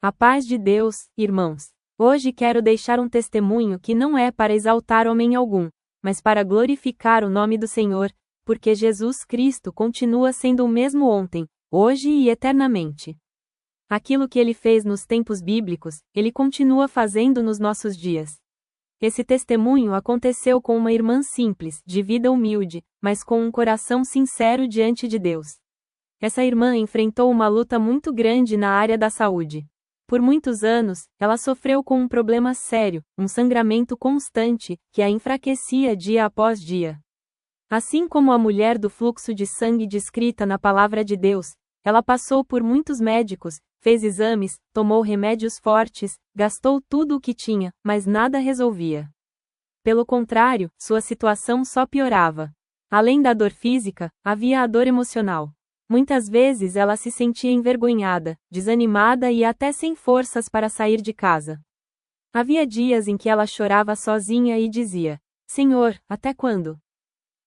A paz de Deus, irmãos. Hoje quero deixar um testemunho que não é para exaltar homem algum, mas para glorificar o nome do Senhor, porque Jesus Cristo continua sendo o mesmo ontem, hoje e eternamente. Aquilo que ele fez nos tempos bíblicos, ele continua fazendo nos nossos dias. Esse testemunho aconteceu com uma irmã simples, de vida humilde, mas com um coração sincero diante de Deus. Essa irmã enfrentou uma luta muito grande na área da saúde. Por muitos anos, ela sofreu com um problema sério, um sangramento constante, que a enfraquecia dia após dia. Assim como a mulher do fluxo de sangue descrita na palavra de Deus, ela passou por muitos médicos, fez exames, tomou remédios fortes, gastou tudo o que tinha, mas nada resolvia. Pelo contrário, sua situação só piorava. Além da dor física, havia a dor emocional. Muitas vezes ela se sentia envergonhada, desanimada e até sem forças para sair de casa. Havia dias em que ela chorava sozinha e dizia: Senhor, até quando?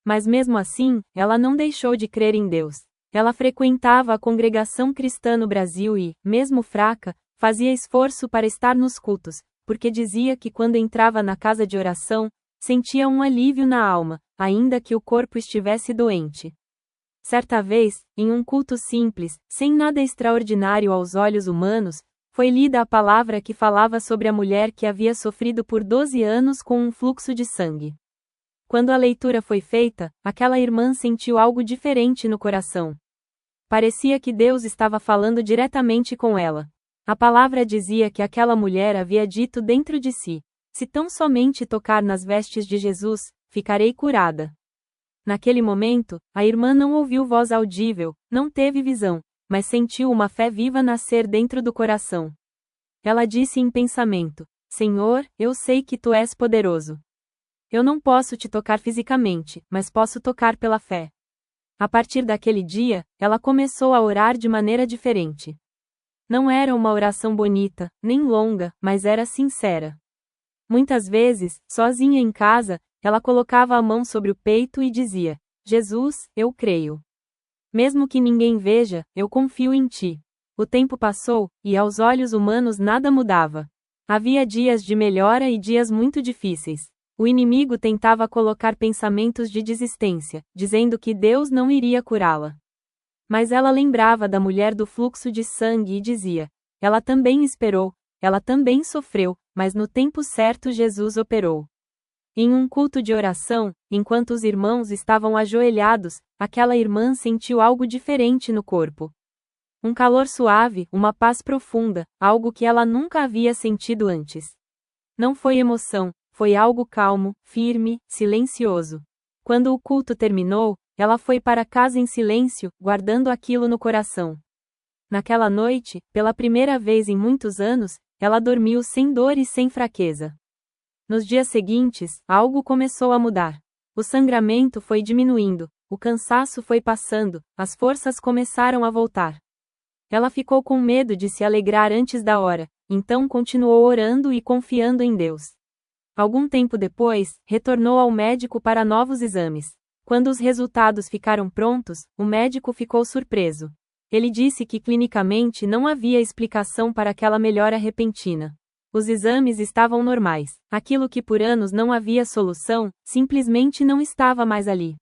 Mas mesmo assim, ela não deixou de crer em Deus. Ela frequentava a congregação cristã no Brasil e, mesmo fraca, fazia esforço para estar nos cultos, porque dizia que quando entrava na casa de oração, sentia um alívio na alma, ainda que o corpo estivesse doente. Certa vez, em um culto simples, sem nada extraordinário aos olhos humanos, foi lida a palavra que falava sobre a mulher que havia sofrido por 12 anos com um fluxo de sangue. Quando a leitura foi feita, aquela irmã sentiu algo diferente no coração. Parecia que Deus estava falando diretamente com ela. A palavra dizia que aquela mulher havia dito dentro de si: se tão somente tocar nas vestes de Jesus, ficarei curada. Naquele momento, a irmã não ouviu voz audível, não teve visão, mas sentiu uma fé viva nascer dentro do coração. Ela disse em pensamento: Senhor, eu sei que tu és poderoso. Eu não posso te tocar fisicamente, mas posso tocar pela fé. A partir daquele dia, ela começou a orar de maneira diferente. Não era uma oração bonita, nem longa, mas era sincera. Muitas vezes, sozinha em casa, ela colocava a mão sobre o peito e dizia: Jesus, eu creio. Mesmo que ninguém veja, eu confio em ti. O tempo passou, e aos olhos humanos nada mudava. Havia dias de melhora e dias muito difíceis. O inimigo tentava colocar pensamentos de desistência, dizendo que Deus não iria curá-la. Mas ela lembrava da mulher do fluxo de sangue e dizia: ela também esperou, ela também sofreu, mas no tempo certo Jesus operou. Em um culto de oração, enquanto os irmãos estavam ajoelhados, aquela irmã sentiu algo diferente no corpo. Um calor suave, uma paz profunda, algo que ela nunca havia sentido antes. Não foi emoção, foi algo calmo, firme, silencioso. Quando o culto terminou, ela foi para casa em silêncio, guardando aquilo no coração. Naquela noite, pela primeira vez em muitos anos, ela dormiu sem dor e sem fraqueza. Nos dias seguintes, algo começou a mudar. O sangramento foi diminuindo, o cansaço foi passando, as forças começaram a voltar. Ela ficou com medo de se alegrar antes da hora, então continuou orando e confiando em Deus. Algum tempo depois, retornou ao médico para novos exames. Quando os resultados ficaram prontos, o médico ficou surpreso. Ele disse que clinicamente não havia explicação para aquela melhora repentina. Os exames estavam normais. Aquilo que por anos não havia solução, simplesmente não estava mais ali.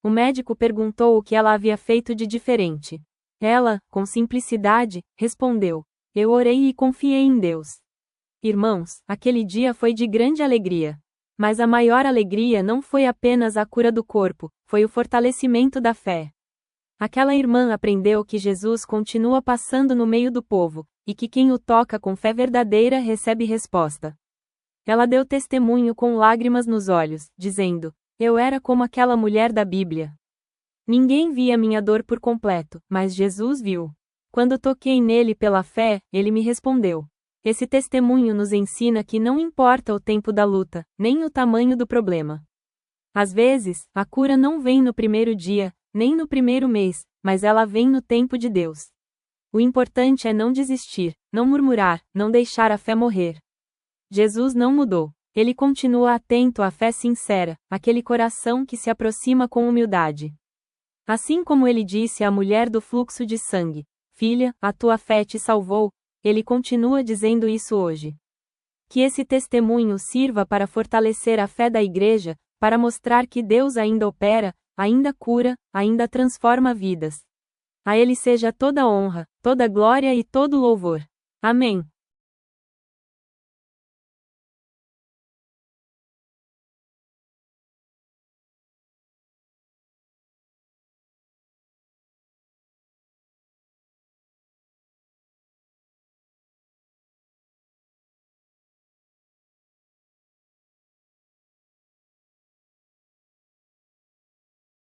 O médico perguntou o que ela havia feito de diferente. Ela, com simplicidade, respondeu: eu orei e confiei em Deus. Irmãos, aquele dia foi de grande alegria. Mas a maior alegria não foi apenas a cura do corpo, foi o fortalecimento da fé. Aquela irmã aprendeu que Jesus continua passando no meio do povo, e que quem o toca com fé verdadeira recebe resposta. Ela deu testemunho com lágrimas nos olhos, dizendo: eu era como aquela mulher da Bíblia. Ninguém via minha dor por completo, mas Jesus viu. Quando toquei nele pela fé, ele me respondeu. Esse testemunho nos ensina que não importa o tempo da luta, nem o tamanho do problema. Às vezes, a cura não vem no primeiro dia, nem no primeiro mês, mas ela vem no tempo de Deus. O importante é não desistir, não murmurar, não deixar a fé morrer. Jesus não mudou. Ele continua atento à fé sincera, aquele coração que se aproxima com humildade. Assim como ele disse à mulher do fluxo de sangue: Filha, a tua fé te salvou, Ele continua dizendo isso hoje. Que esse testemunho sirva para fortalecer a fé da igreja, para mostrar que Deus ainda opera, ainda cura, ainda transforma vidas. A Ele seja toda honra, toda glória e todo louvor. Amém.